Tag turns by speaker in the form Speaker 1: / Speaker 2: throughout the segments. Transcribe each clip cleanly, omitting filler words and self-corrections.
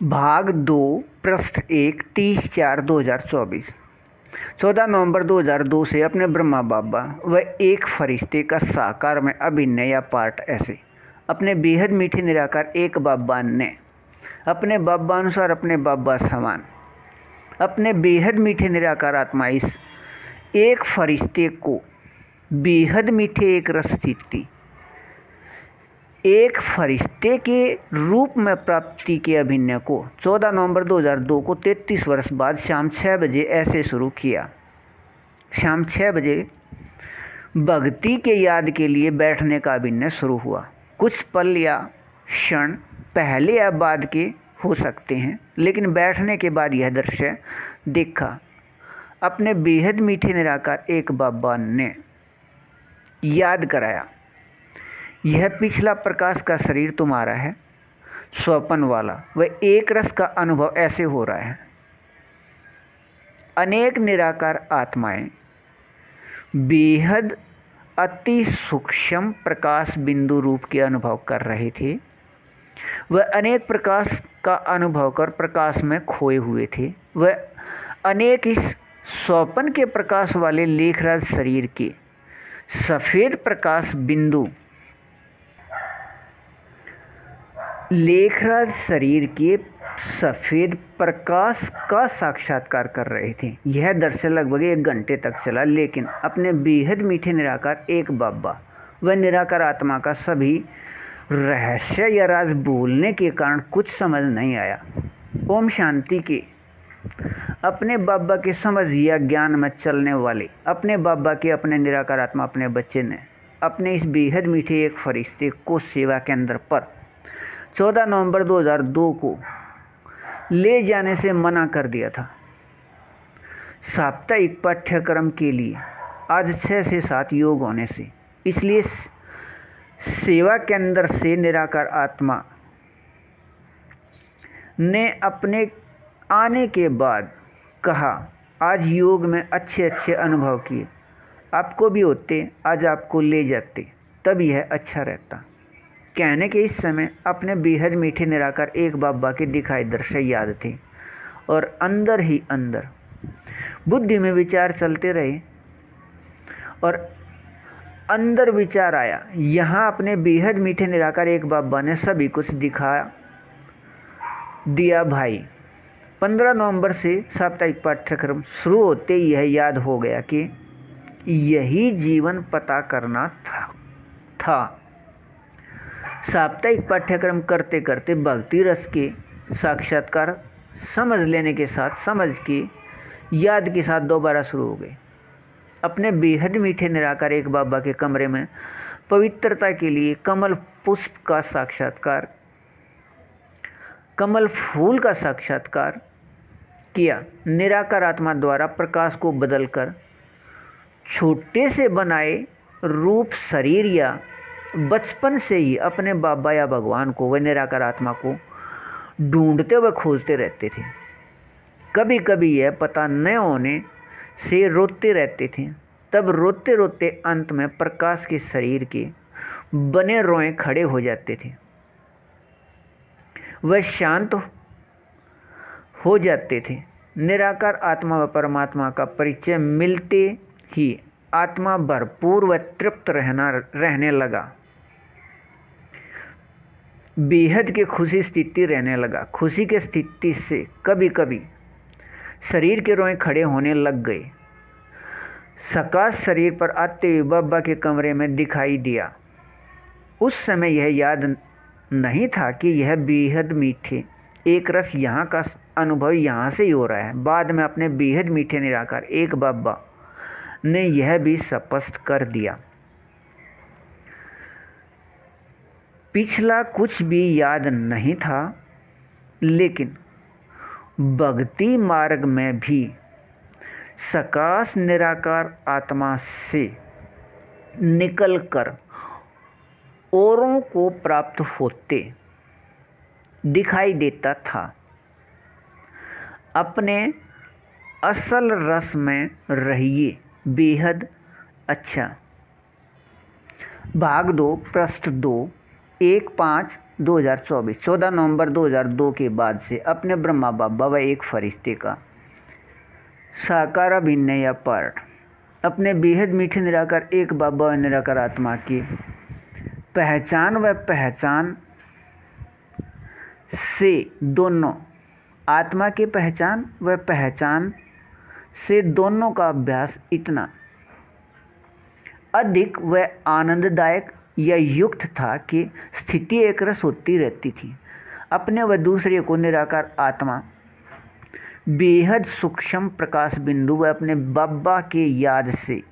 Speaker 1: भाग 2 पृष्ठ 1 30/4/2024। 14 नवंबर 2002 से अपने ब्रह्मा बाबा व एक फरिश्ते का साकार में अभिनय या पार्ट ऐसे अपने बेहद मीठे निराकार एक बाबा ने अपने बाबा अनुसार अपने बाबा समान अपने बेहद मीठे निराकार आत्मा इस एक फरिश्ते को बेहद मीठे एक रस स्थिति एक फरिश्ते के रूप में प्राप्ति के अभिनय को 14 नवंबर 2002 को 33 वर्ष बाद शाम 6 बजे ऐसे शुरू किया। शाम 6 बजे भक्ति के याद के लिए बैठने का अभिनय शुरू हुआ। कुछ पल या क्षण पहले या बाद के हो सकते हैं, लेकिन बैठने के बाद यह दृश्य देखा। अपने बेहद मीठे निराकार एक बाबा ने याद कराया, यह पिछला प्रकाश का शरीर तुम्हारा है, स्वपन वाला व एक रस का अनुभव ऐसे हो रहा है। अनेक निराकार आत्माएं बेहद अति सूक्ष्म प्रकाश बिंदु रूप के अनुभव कर रहे थे। वह अनेक प्रकाश का अनुभव कर प्रकाश में खोए हुए थे। वह अनेक इस स्वपन के प्रकाश वाले लेखराज शरीर के सफेद प्रकाश बिंदु लेखराज शरीर के सफ़ेद प्रकाश का साक्षात्कार कर रहे थे। यह दृश्य लगभग 1 घंटे तक चला, लेकिन अपने बेहद मीठे निराकार एक बाबा व निराकार आत्मा का सभी रहस्य या राज बोलने के कारण कुछ समझ नहीं आया। ओम शांति के अपने बाबा के समझ या ज्ञान में चलने वाले अपने बाबा के अपने निराकार आत्मा अपने बच्चे ने अपने इस बेहद मीठे एक फरिश्ते को सेवा केंद्र पर 14 नवंबर 2002 को ले जाने से मना कर दिया था। साप्ताहिक पाठ्यक्रम के लिए आज 6 से 7 योग होने से, इसलिए सेवा केंद्र से निराकार आत्मा ने अपने आने के बाद कहा, आज योग में अच्छे अच्छे अनुभव किए, आपको भी होते, आज आपको ले जाते, तब यह अच्छा रहता। कहने के इस समय अपने बेहद मीठे निराकार एक बाबा के दिखाए दृश्य याद थे और अंदर ही अंदर बुद्धि में विचार चलते रहे और अंदर विचार आया, यहाँ अपने बेहद मीठे निराकार एक बाबा ने सभी कुछ दिखा दिया भाई। 15 नवंबर से साप्ताहिक पाठ्यक्रम शुरू होते ही यह याद हो गया कि यही जीवन पता करना था। साप्ताहिक पाठ्यक्रम करते करते भक्ति रस के साक्षात्कार समझ लेने के साथ समझ के याद के साथ दोबारा शुरू हो गए। अपने बेहद मीठे निराकार एक बाबा के कमरे में पवित्रता के लिए कमल पुष्प का साक्षात्कार, कमल फूल का साक्षात्कार किया। निराकार आत्मा द्वारा प्रकाश को बदलकर छोटे से बनाए रूप शरीर या बचपन से ही अपने बाबा या भगवान को व निराकार आत्मा को ढूंढते व खोजते रहते थे। कभी कभी यह पता न होने से रोते रहते थे, तब रोते रोते अंत में प्रकाश के शरीर के बने रोए खड़े हो जाते थे। वह शांत हो जाते थे। निराकार आत्मा व परमात्मा का परिचय मिलते ही आत्मा भरपूर व तृप्त रहने लगा। बेहद के खुशी स्थिति रहने लगा। खुशी के स्थिति से कभी कभी शरीर के रोए खड़े होने लग गए। सकाश शरीर पर आते हुए बाबा के कमरे में दिखाई दिया। उस समय यह याद नहीं था कि यह बेहद मीठे एक रस यहाँ का अनुभव यहाँ से ही हो रहा है। बाद में अपने बेहद मीठे निराकार एक बाबा ने यह भी स्पष्ट कर दिया। पिछला कुछ भी याद नहीं था, लेकिन भक्ति मार्ग में भी सकाश निराकार आत्मा से निकलकर औरों को प्राप्त होते दिखाई देता था। अपने असल रस में रहिए, बेहद अच्छा। भाग 2 पृष्ठ 2 1/5 2024 14 नवंबर 2002 के बाद से अपने ब्रह्मा बाबा व एक फरिश्ते का साकार अभिन्न या पार्ट अपने बेहद मीठे निराकार एक बाबा व निराकार आत्मा की पहचान से दोनों आत्मा की पहचान व पहचान से दोनों का अभ्यास इतना अधिक व आनंददायक या युक्त था कि स्थिति एक रस होती रहती थी। अपने व दूसरे को निराकार आत्मा बेहद सूक्ष्म प्रकाश बिंदु व अपने बाबा के याद से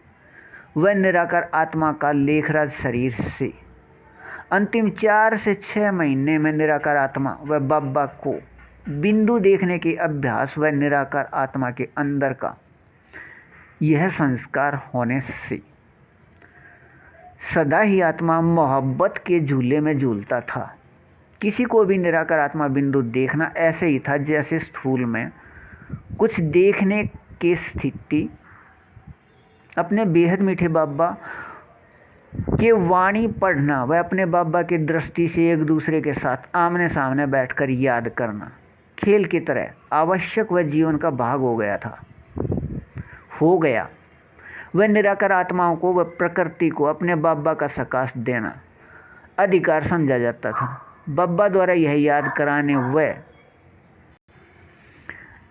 Speaker 1: व निराकार आत्मा का लेखराज शरीर से अंतिम 4 से 6 महीने में निराकार आत्मा व बाबा को बिंदु देखने के अभ्यास व निराकार आत्मा के अंदर का यह संस्कार होने से सदा ही आत्मा मोहब्बत के झूले में झूलता था। किसी को भी निराकार आत्मा बिंदु देखना ऐसे ही था जैसे स्थूल में कुछ देखने की स्थिति अपने बेहद मीठे बाबा के वाणी पढ़ना व अपने बाबा की दृष्टि से एक दूसरे के साथ आमने सामने बैठकर याद करना खेल की तरह आवश्यक व जीवन का भाग हो गया। वह निराकार आत्माओं को व प्रकृति को अपने बाबा का सकाश देना अधिकार समझा जाता था। बाबा द्वारा यह याद कराने व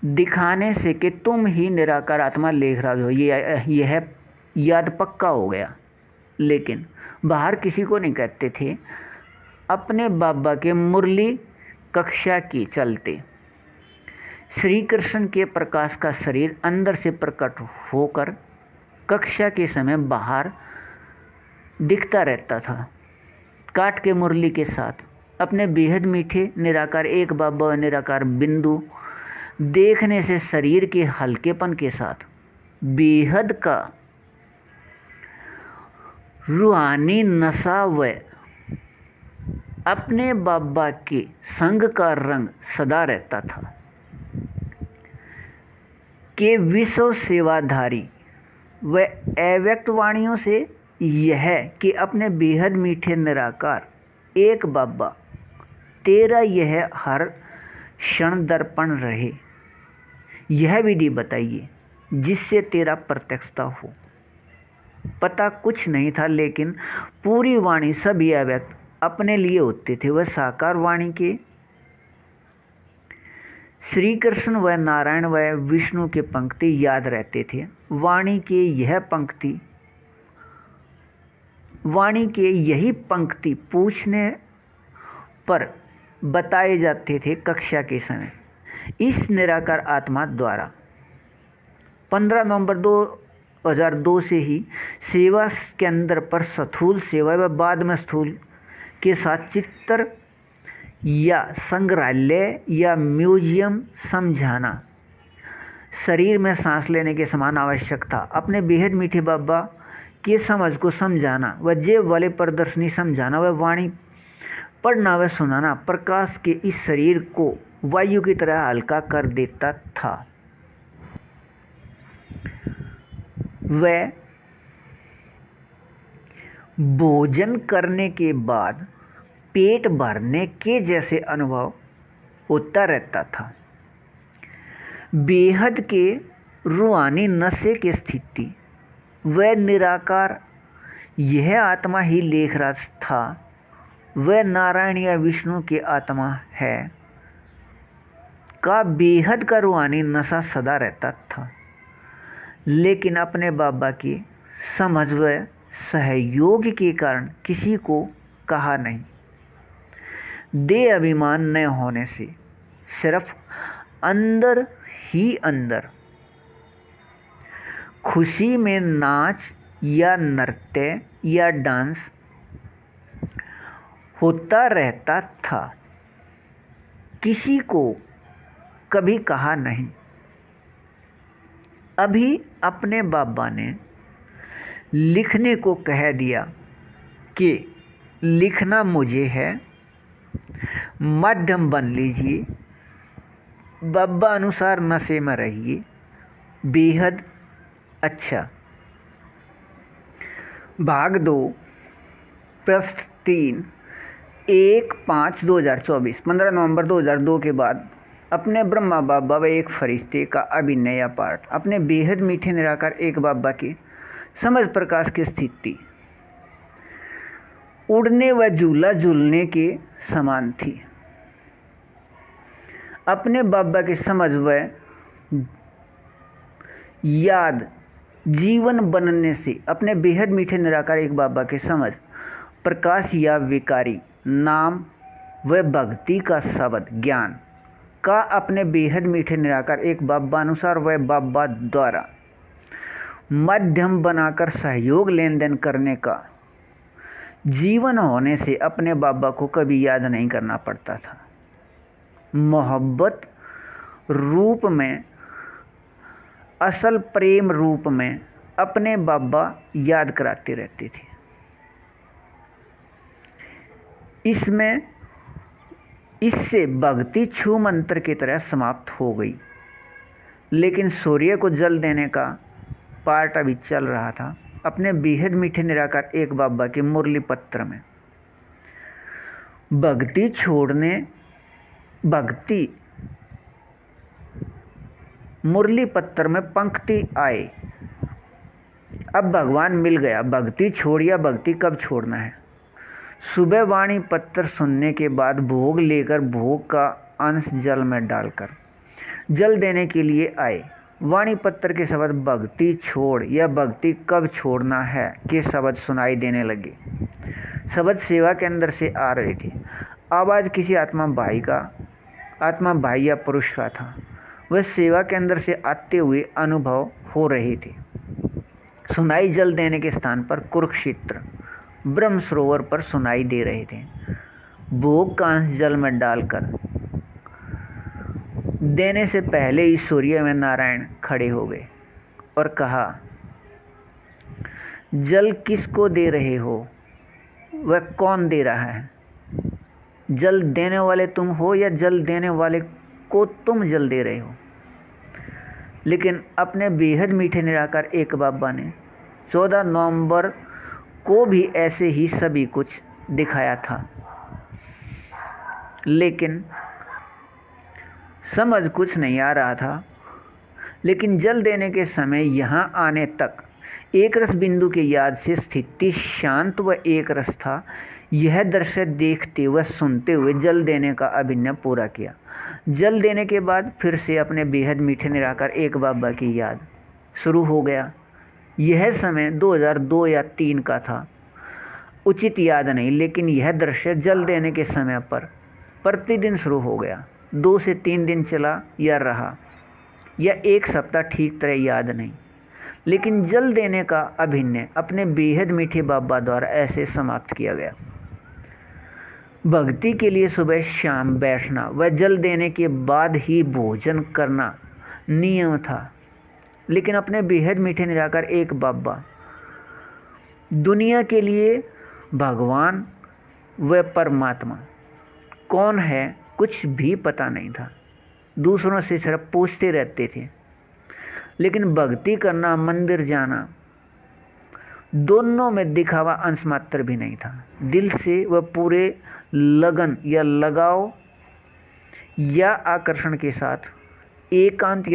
Speaker 1: दिखाने से कि तुम ही निराकार आत्मा लेखराज हो, यह याद पक्का हो गया। लेकिन बाहर किसी को नहीं कहते थे। अपने बाबा के मुरली कक्षा की चलते श्री कृष्ण के प्रकाश का शरीर अंदर से प्रकट होकर कक्षा के समय बाहर दिखता रहता था। काट के मुरली के साथ अपने बेहद मीठे निराकार एक बाबा व निराकार बिंदु देखने से शरीर के हल्केपन के साथ बेहद का रूहानी नशा व अपने बाबा के संग का रंग सदा रहता था कि विश्व सेवाधारी व अव्यक्त वाणियों से यह कि अपने बेहद मीठे निराकार एक बाबा तेरा यह हर क्षण दर्पण रहे। यह विधि बताइए जिससे तेरा प्रत्यक्षता हो। पता कुछ नहीं था, लेकिन पूरी वाणी सभी अव्यक्त अपने लिए होते थे। वह साकार वाणी के श्री कृष्ण व नारायण व विष्णु के पंक्ति याद रहते थे। वाणी के यही पंक्ति पूछने पर बताए जाते थे कक्षा के समय। इस निराकार आत्मा द्वारा 15 नवंबर 2002 से ही सेवा केंद्र पर स्थूल सेवा व बाद में स्थूल के साथ चित्र या संग्रहालय या म्यूजियम समझाना शरीर में सांस लेने के समान आवश्यक था। अपने बेहद मीठे बाबा के समझ को समझाना व जेब वाले प्रदर्शनी समझाना व वाणी पढ़ना व सुनाना प्रकाश के इस शरीर को वायु की तरह हल्का कर देता था। वह भोजन करने के बाद पेट भरने के जैसे अनुभव होता रहता था। बेहद के रूहानी नशे की स्थिति वह निराकार यह आत्मा ही लेखराज था। वह नारायण या विष्णु की आत्मा है का बेहद का रूहानी नशा सदा रहता था। लेकिन अपने बाबा की समझ व सहयोग के कारण किसी को कहा नहीं। देह अभिमान न होने से सिर्फ अंदर ही अंदर खुशी में नाच या नृत्य या डांस होता रहता था। किसी को कभी कहा नहीं। अभी अपने बाबा ने लिखने को कह दिया कि लिखना मुझे है, माध्यम बन लीजिए, बाबा अनुसार नशे में रहिए, बेहद अच्छा। भाग 2 पृष्ठ 3 1/5/2024 15 नवंबर 2002 के बाद अपने ब्रह्मा बाबा व एक फरिश्ते का अभिनय या पाठ अपने बेहद मीठे निराकार एक बाबा की समझ प्रकाश की स्थिति उड़ने व झूला झूलने के समान थी। अपने बाबा की समझ व याद जीवन बनने से अपने बेहद मीठे निराकार एक बाबा की समझ प्रकाश या विकारी नाम व भक्ति का शब्द ज्ञान का अपने बेहद मीठे निराकार एक बाबा अनुसार व बाबा द्वारा माध्यम बनाकर सहयोग लेन देन करने का जीवन होने से अपने बाबा को कभी याद नहीं करना पड़ता था। मोहब्बत रूप में असल प्रेम रूप में अपने बाबा याद कराते रहते थे। इससे भक्ति छू मंत्र की तरह समाप्त हो गई। लेकिन सूर्य को जल देने का पार्ट अभी चल रहा था अपने बेहद मीठे निराकार एक बाबा के मुरली पत्र में। भक्ति मुरली पत्र में पंक्ति आए, अब भगवान मिल गया, भक्ति छोड़ या भक्ति कब छोड़ना है। सुबह वाणी पत्र सुनने के बाद भोग लेकर भोग का अंश जल में डालकर जल देने के लिए आए। वाणी पत्र के शब्द भक्ति छोड़ या भक्ति कब छोड़ना है के शब्द सुनाई देने लगे। शब्द सेवा के अंदर से आ रहे थे। आवाज़ किसी आत्मा भाई या पुरुष का था। वह सेवा के अंदर से आते हुए अनुभव हो रहे थे। सुनाई जल देने के स्थान पर कुरुक्षेत्र ब्रह्म सरोवर पर सुनाई दे रहे थे। भोग का अंश जल में डालकर देने से पहले ही सूर्य में नारायण खड़े हो गए और कहा, जल किसको दे रहे हो? वह कौन दे रहा है? जल देने वाले तुम हो या जल देने वाले को तुम जल दे रहे हो? लेकिन अपने बेहद मीठे निराकार एक बाबा ने 14 नवंबर को भी ऐसे ही सभी कुछ दिखाया था। लेकिन समझ कुछ नहीं आ रहा था। लेकिन जल देने के समय यहाँ आने तक एक रस बिंदु के याद से स्थिति शांत व एक रस था। यह दृश्य देखते व सुनते हुए जल देने का अभिनय पूरा किया। जल देने के बाद फिर से अपने बेहद मीठे निराकार एक बाबा की याद शुरू हो गया। यह समय 2002 या 3 का था, उचित याद नहीं, लेकिन यह दृश्य जल देने के समय पर प्रतिदिन शुरू हो गया। 2 से 3 दिन चला या रहा या 1 सप्ताह, ठीक तरह याद नहीं। लेकिन जल देने का अभिनय अपने बेहद मीठे बाबा द्वारा ऐसे समाप्त किया गया। भक्ति के लिए सुबह शाम बैठना व जल देने के बाद ही भोजन करना नियम था। लेकिन अपने बेहद मीठे निराकार एक बाबा दुनिया के लिए भगवान व परमात्मा कौन है कुछ भी पता नहीं था। दूसरों से सिर्फ पूछते रहते थे। लेकिन भक्ति करना, मंदिर जाना, दोनों में दिखावा अंश मात्र भी नहीं था। दिल से वह पूरे लगन या लगाव या आकर्षण के साथ एकांत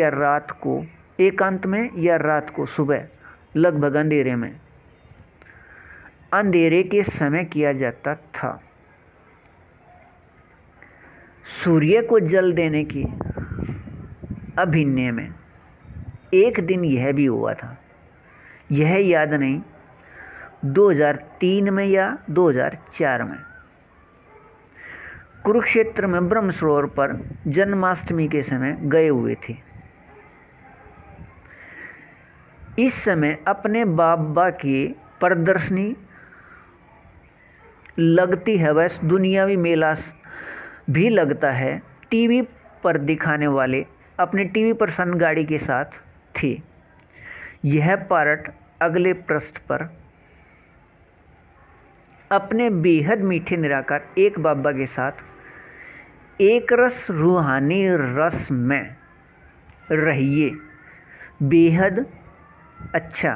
Speaker 1: में या रात को सुबह लगभग अंधेरे के समय किया जाता था। सूर्य को जल देने की अभिनय में एक दिन यह भी हुआ था, यह याद नहीं 2003 में या 2004 में। कुरुक्षेत्र में ब्रह्म सरोवर पर जन्माष्टमी के समय गए हुए थे। इस समय अपने बाबा की प्रदर्शनी लगती है, वह दुनियावी मेला भी लगता है। टीवी पर दिखाने वाले अपने टीवी पर सन गाड़ी के साथ थे। यह पार्ट अगले पृष्ठ पर अपने बेहद मीठे निराकार एक बाबा के साथ एक रस रूहानी रस में रहिए, बेहद अच्छा।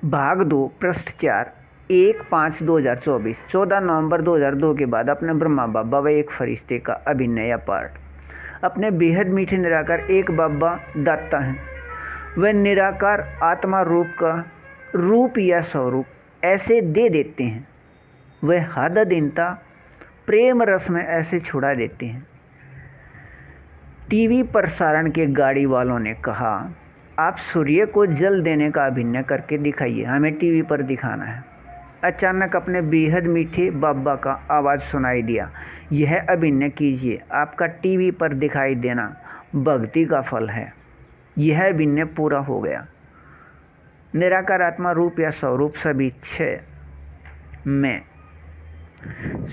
Speaker 1: भाग 2 पृष्ठ 4 1/5/2024 14 नवंबर 2002 के बाद अपने ब्रह्मा बाबा व एक फरिश्ते का अभिनय या पार्ट। अपने बेहद मीठे निराकार एक बाबा दाता हैं। वह निराकार आत्मा रूप का रूप या स्वरूप ऐसे दे देते हैं। वह हद दीनता प्रेम रस में ऐसे छुड़ा देते हैं। टीवी प्रसारण के गाड़ी वालों ने कहा, आप सूर्य को जल देने का अभिनय करके दिखाइए, हमें टीवी पर दिखाना है। अचानक अपने बेहद मीठे बाबा का आवाज़ सुनाई दिया, यह अभिनय कीजिए, आपका टीवी पर दिखाई देना भक्ति का फल है। यह अभिनय पूरा हो गया। निराकार आत्मा रूप या स्वरूप सभी 6 में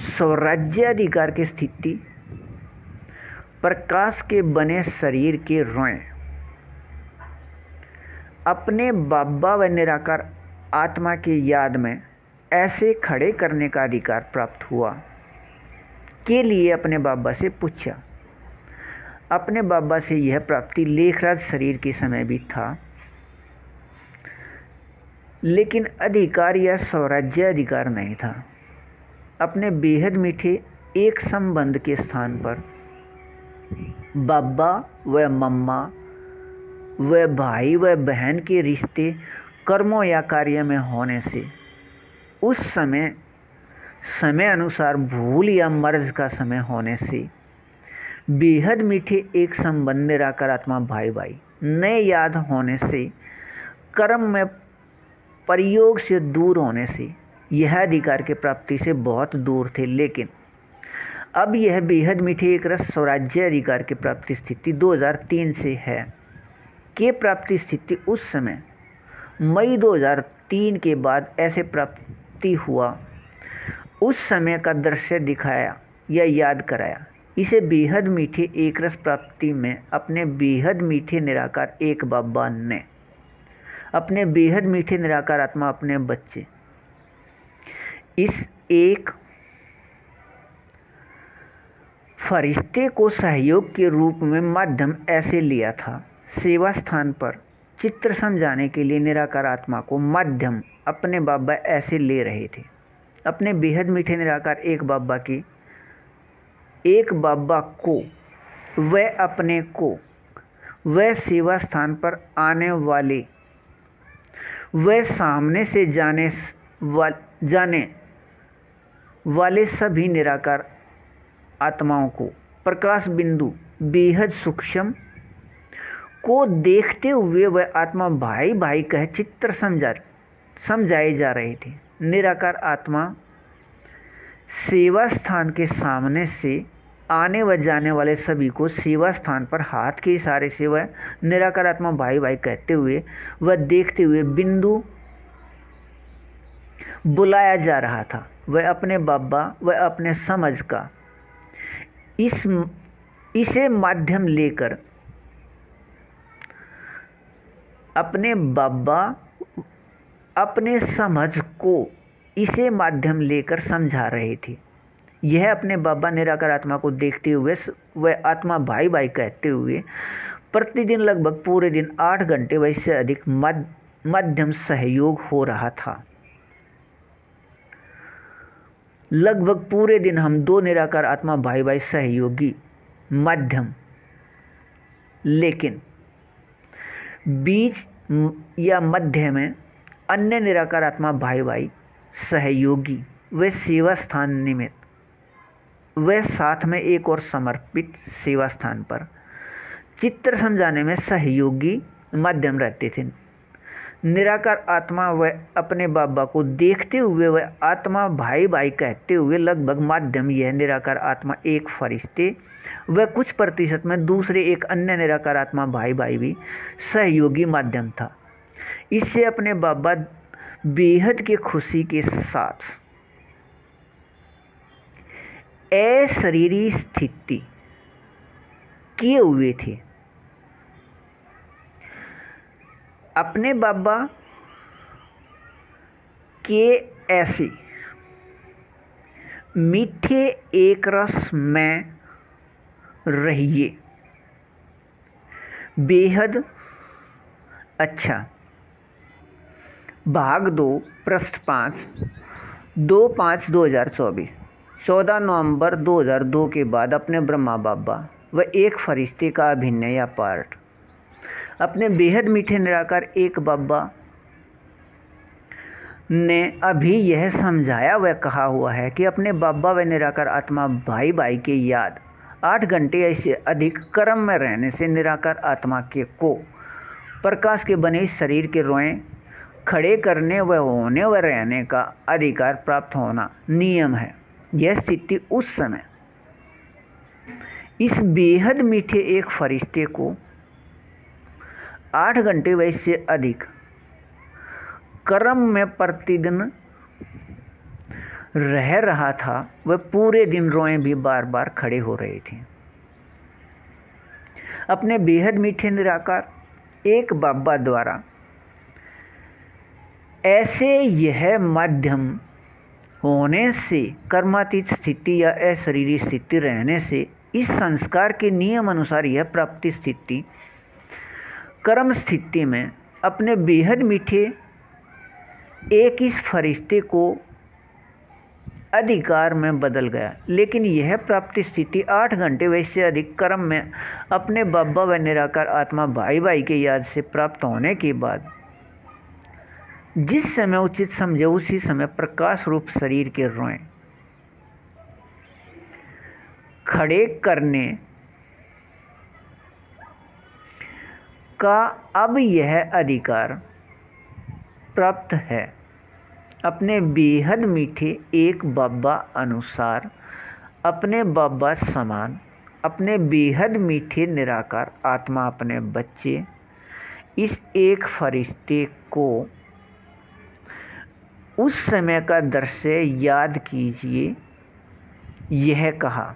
Speaker 1: स्वराज्याधिकार की स्थिति, प्रकाश के बने शरीर के रोए, अपने बाबा व निराकार आत्मा की याद में ऐसे खड़े करने का अधिकार प्राप्त हुआ के लिए अपने बाबा से पूछा। अपने बाबा से यह प्राप्ति लेखराज शरीर के समय भी था, लेकिन अधिकार या स्वराज्य अधिकार नहीं था। अपने बेहद मीठे एक संबंध के स्थान पर बाबा व मम्मा व भाई व बहन के रिश्ते कर्मों या कार्य में होने से उस समय अनुसार भूल या मर्ज का समय होने से बेहद मीठे एक संबंध निराकार आत्मा भाई भाई नए याद होने से कर्म में प्रयोग से दूर होने से यह अधिकार की प्राप्ति से बहुत दूर थे। लेकिन अब यह बेहद मीठे एक रस स्वराज्य अधिकार की प्राप्ति स्थिति 2003 से है के प्राप्ति स्थिति उस समय मई 2003 के बाद ऐसे प्राप्ति हुआ, उस समय का दृश्य दिखाया या याद कराया। इसे बेहद मीठे एक रस प्राप्ति में अपने बेहद मीठे निराकार एक बाबा ने अपने बेहद मीठे निराकार आत्मा अपने बच्चे इस एक फरिश्ते को सहयोग के रूप में माध्यम ऐसे लिया था। सेवा स्थान पर चित्र समझाने के लिए निराकार आत्मा को माध्यम अपने बाबा ऐसे ले रहे थे। अपने बेहद मीठे निराकार एक बाबा को वह अपने को वह सेवा स्थान पर आने वाले वह सामने से जाने वाले सभी निराकार आत्माओं को प्रकाश बिंदु बेहद सूक्ष्म को देखते हुए वह आत्मा भाई भाई कह चित्र समझाए जा रहे थे। निराकार आत्मा सेवा स्थान के सामने से आने व जाने वाले सभी को सेवा स्थान पर हाथ के इशारे से वह निराकार आत्मा भाई भाई कहते हुए वह देखते हुए बिंदु बुलाया जा रहा था। वह अपने बाबा व अपने समझ का इसे माध्यम लेकर अपने बाबा अपने समझ को इसे माध्यम लेकर समझा रहे थे। यह अपने बाबा निराकार आत्मा को देखते हुए वह आत्मा भाई भाई कहते हुए प्रतिदिन लगभग पूरे दिन 8 घंटे व इससे अधिक मध्यम सहयोग हो रहा था। लगभग पूरे दिन हम 2 निराकार आत्मा भाई भाई सहयोगी मध्यम, लेकिन बीच या मध्य में अन्य निराकार आत्मा भाई भाई सहयोगी व सेवा स्थान निमित्त वे साथ में एक और समर्पित सेवा स्थान पर चित्र समझाने में सहयोगी माध्यम रहते थे। निराकार आत्मा वह अपने बाबा को देखते हुए वह आत्मा भाई भाई कहते हुए लगभग माध्यम यह निराकार आत्मा एक फरिश्ते व कुछ प्रतिशत में दूसरे एक अन्य निराकार आत्मा भाई भाई भी सहयोगी माध्यम था। इससे अपने बाबा बेहद की खुशी के साथ अशरीरी स्थिति किए हुए थे। अपने बाबा के ऐसे मीठे एक रस में रहिए। बेहद अच्छा। भाग 2 पृष्ठ 5। 2/5/2024 14 नवंबर 2002 के बाद अपने ब्रह्मा बाबा व एक फरिश्ते का अभिनय या पार्ट अपने बेहद मीठे निराकार एक बाबा ने अभी यह समझाया व कहा हुआ है कि अपने बाबा व निराकार आत्मा भाई भाई के याद 8 घंटे या इससे अधिक कर्म में रहने से निराकार आत्मा के को प्रकाश के बने इस शरीर के रोएं खड़े करने व होने व रहने का अधिकार प्राप्त होना नियम है। यह स्थिति उस समय इस बेहद मीठे एक फरिश्ते को 8 घंटे व इससे अधिक कर्म में प्रतिदिन रह रहा था। वह पूरे दिन रोएं भी बार बार खड़े हो रहे थे। अपने बेहद मीठे निराकार एक बाबा द्वारा ऐसे यह माध्यम होने से कर्मातीत स्थिति या अशरीरी स्थिति रहने से इस संस्कार के नियम अनुसार यह प्राप्ति स्थिति कर्म स्थिति में अपने बेहद मीठे एक इस फरिश्ते को अधिकार में बदल गया। लेकिन यह प्राप्ति स्थिति 8 घंटे व इससे अधिक कर्म में अपने बाबा व निराकार आत्मा भाई भाई के याद से प्राप्त होने के बाद जिस समय उचित समझे उसी समय प्रकाश रूप शरीर के रोएं खड़े करने का अब यह अधिकार प्राप्त है। अपने बेहद मीठे एक बाबा अनुसार अपने बाबा समान अपने बेहद मीठे निराकार आत्मा अपने बच्चे इस एक फरिश्ते को उस समय का दृश्य याद कीजिए। यह कहा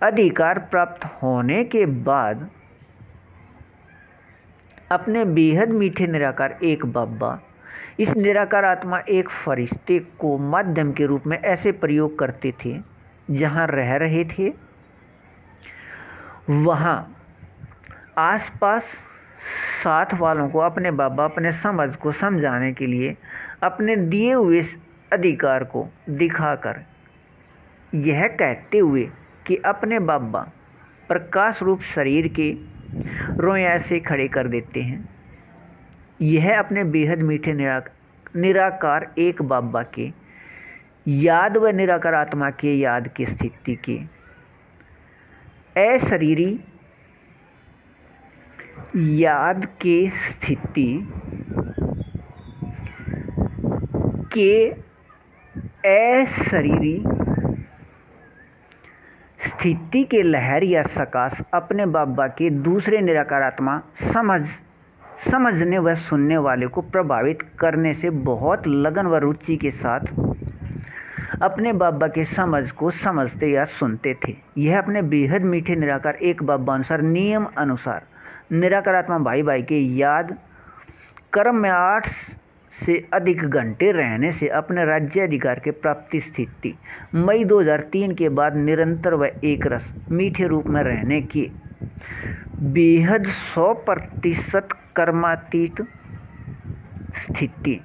Speaker 1: अधिकार प्राप्त होने के बाद अपने बेहद मीठे निराकार एक बाबा इस निराकार आत्मा एक फरिश्ते को माध्यम के रूप में ऐसे प्रयोग करते थे जहाँ रह रहे थे वहाँ आसपास साथ वालों को अपने बाबा अपने समझ को समझाने के लिए अपने दिए हुए अधिकार को दिखाकर यह कहते हुए कि अपने बाबा प्रकाश रूप शरीर के रोएं ऐसे खड़े कर देते हैं। यह अपने बेहद मीठे निराकार एक बाबा के याद व निराकार आत्मा के याद की स्थिति के अशरीरी याद के स्थिति के अशरीरी स्थिति के लहर या सकाश अपने बाबा के दूसरे निराकार आत्मा समझने व सुनने वाले को प्रभावित करने से बहुत लगन व रुचि के साथ अपने बाबा के समझ को समझते या सुनते थे। यह अपने बेहद मीठे निराकार एक बाबा अनुसार नियम अनुसार निराकार आत्मा भाई भाई के याद कर्म में 8 से अधिक घंटे रहने से अपने राज्य अधिकार के प्राप्ति स्थिति मई 2003 के बाद निरंतर व एक रस मीठे रूप में रहने की बेहद 100% कर्मातीत स्थिति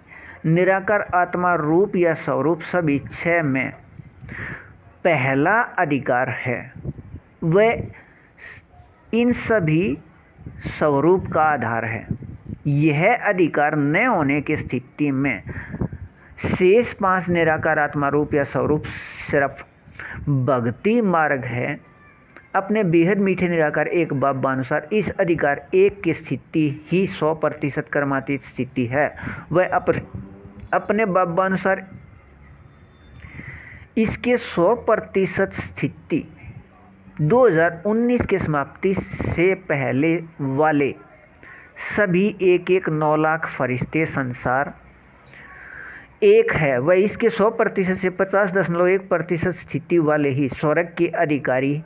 Speaker 1: निराकार आत्मा रूप या स्वरूप सभी 6 में पहला अधिकार है। वह इन सभी स्वरूप का आधार है। यह अधिकार न होने की स्थिति में शेष 5 निराकार आत्मा रूप या स्वरूप सिर्फ भक्ति मार्ग है। अपने बेहद मीठे निराकार एक बाबा अनुसार इस अधिकार एक की स्थिति ही 100% कर्मातीत स्थिति है। वह अपने बाबा अनुसार इसके 100% स्थिति 2019 के समाप्ति से पहले वाले सभी एक 9 लाख फरिश्ते संसार एक है। वह इसके 100% से 50.1% स्थिति वाले ही स्वर्ग के अधिकारी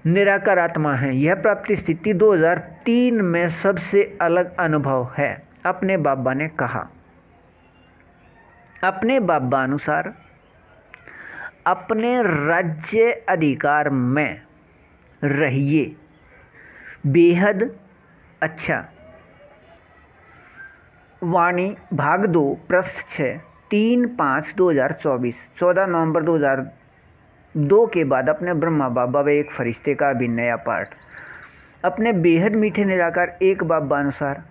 Speaker 1: निराकार आत्मा है। यह प्राप्ति स्थिति 2003 में सबसे अलग अनुभव है। अपने बाबा ने कहा अपने बाबा अनुसार अपने राज्य अधिकार में रहिए। बेहद अच्छा वाणी भाग 2 पृष्ठ 6 3/5/2024 14 नवंबर 2002 के बाद अपने ब्रह्मा बाबा व एक फरिश्ते का भी नया पाठ। अपने बेहद मीठे निराकार एक बाबा अनुसार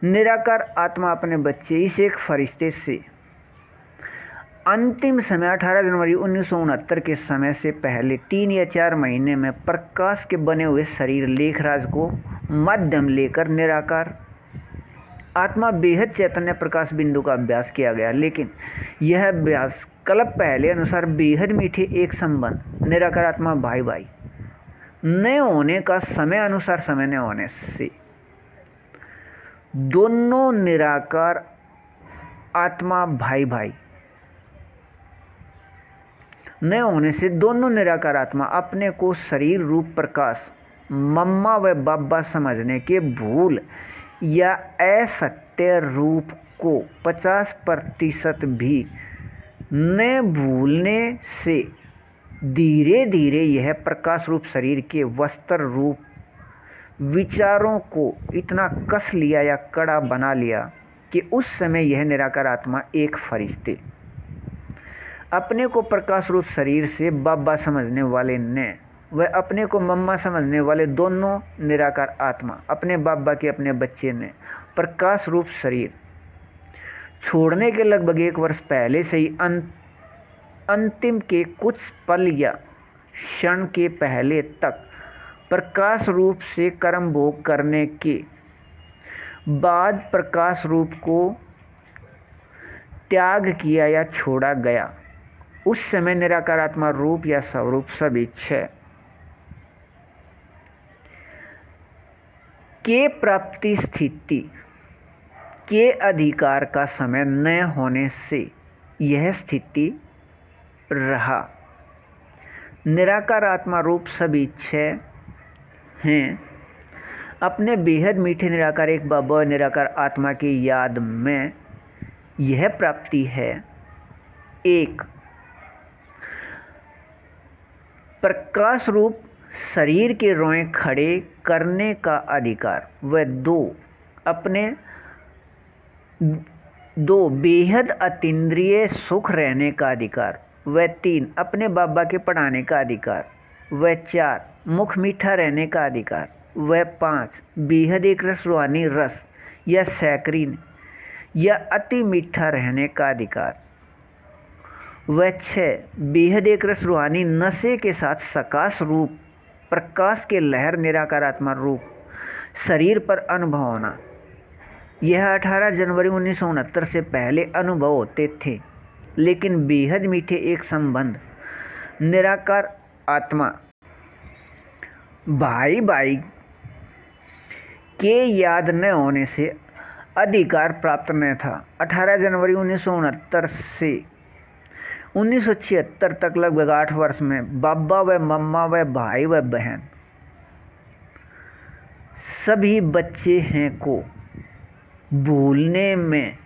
Speaker 1: निराकार आत्मा अपने बच्चे इस एक फरिश्ते से अंतिम समय 18 जनवरी 1969 के समय से पहले 3 या 4 महीने में प्रकाश के बने हुए शरीर लेखराज को माध्यम लेकर निराकार आत्मा बेहद चैतन्य प्रकाश बिंदु का अभ्यास किया गया। लेकिन यह अभ्यास कल्प पहले अनुसार बेहद मीठे एक संबंध निराकार आत्मा भाई भाई न होने का समय अनुसार समय न होने से दोनों निराकार आत्मा भाई भाई न होने से दोनों निराकार आत्मा अपने को शरीर रूप प्रकाश मम्मा व बाबा समझने के भूल या असत्य रूप को 50% भी न भूलने से धीरे धीरे यह प्रकाश रूप शरीर के वस्त्र रूप विचारों को इतना कस लिया या कड़ा बना लिया कि उस समय यह निराकार आत्मा एक फरिश्ते अपने को प्रकाश रूप शरीर से बाबा समझने वाले ने वह अपने को मम्मा समझने वाले दोनों निराकार आत्मा अपने बाबा के अपने बच्चे ने प्रकाश रूप शरीर छोड़ने के लगभग 1 वर्ष पहले से ही अंतिम के कुछ पल या क्षण के पहले तक प्रकाश रूप से कर्म भोग करने के बाद प्रकाश रूप को त्याग किया या छोड़ा गया। उस समय निराकार आत्मा रूप या स्वरूप सभी 6 के प्राप्ति स्थिति के अधिकार का समय न होने से यह स्थिति रहा। निराकार आत्मा रूप सभी 6 हैं। अपने बेहद मीठे निराकार एक बाबा और निराकार आत्मा की याद में यह प्राप्ति है। 1 प्रकाश रूप शरीर के रोए खड़े करने का अधिकार व 2 अपने 2 बेहद अतीन्द्रिय सुख रहने का अधिकार व 3 अपने बाबा के पढ़ाने का अधिकार व 4 मुख मीठा रहने का अधिकार व 5 बेहद एक रस रूहानी रस या सैकरीन या अति मीठा रहने का अधिकार व 6 बेहद एक रस रूहानी नशे के साथ सकाश रूप प्रकाश के लहर निराकार आत्मा रूप शरीर पर अनुभव होना। यह 18 जनवरी 1969 से पहले अनुभव होते थे, लेकिन बेहद मीठे एक संबंध निराकार आत्मा भाई भाई के याद न होने से अधिकार प्राप्त न था। 18 जनवरी 1969 से 1976 तक लगभग 8 वर्ष में बाबा व मम्मा व भाई व बहन सभी बच्चे हैं को भूलने में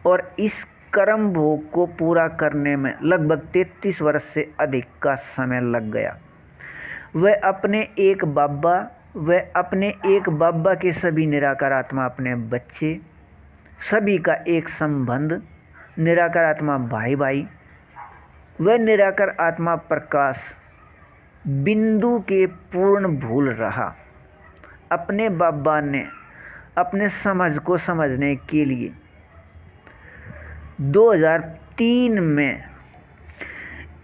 Speaker 1: और इस कर्म भोग को पूरा करने में लगभग 33 वर्ष से अधिक का समय लग गया। वह अपने एक बाबा के सभी निराकार आत्मा अपने बच्चे सभी का एक संबंध निराकार आत्मा भाई भाई वह निराकार आत्मा प्रकाश बिंदु के पूर्ण भूल रहा। अपने बाबा ने अपने समझ को समझने के लिए 2003 में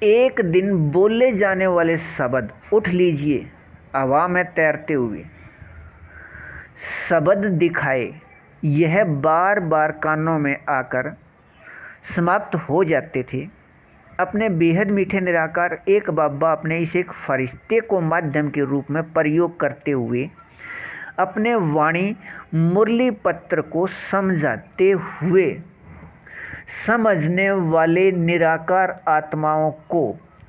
Speaker 1: एक दिन बोले जाने वाले शब्द उठ लीजिए हवा में तैरते हुए शब्द दिखाए, यह बार बार कानों में आकर समाप्त हो जाते थे। अपने बेहद मीठे निराकार एक बाबा अपने इस एक फरिश्ते को माध्यम के रूप में प्रयोग करते हुए अपने वाणी मुरली पत्र को समझाते हुए समझने वाले निराकार आत्माओं को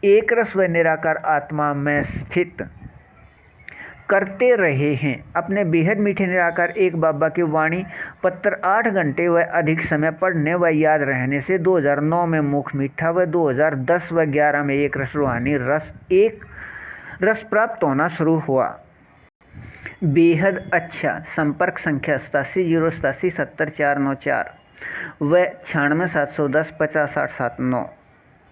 Speaker 1: एक रस व निराकार आत्मा में स्थित करते रहे हैं। अपने बेहद मीठे निराकार एक बाबा की वाणी पत्र 8 घंटे व अधिक समय पढ़ने व याद रहने से 2009 में मुख मीठा व 2010 व 11 में एक रस रूहानी रस प्राप्त होना शुरू हुआ। बेहद अच्छा संपर्क संख्या 87 087 70 494 व 96 710 50 8 7 9।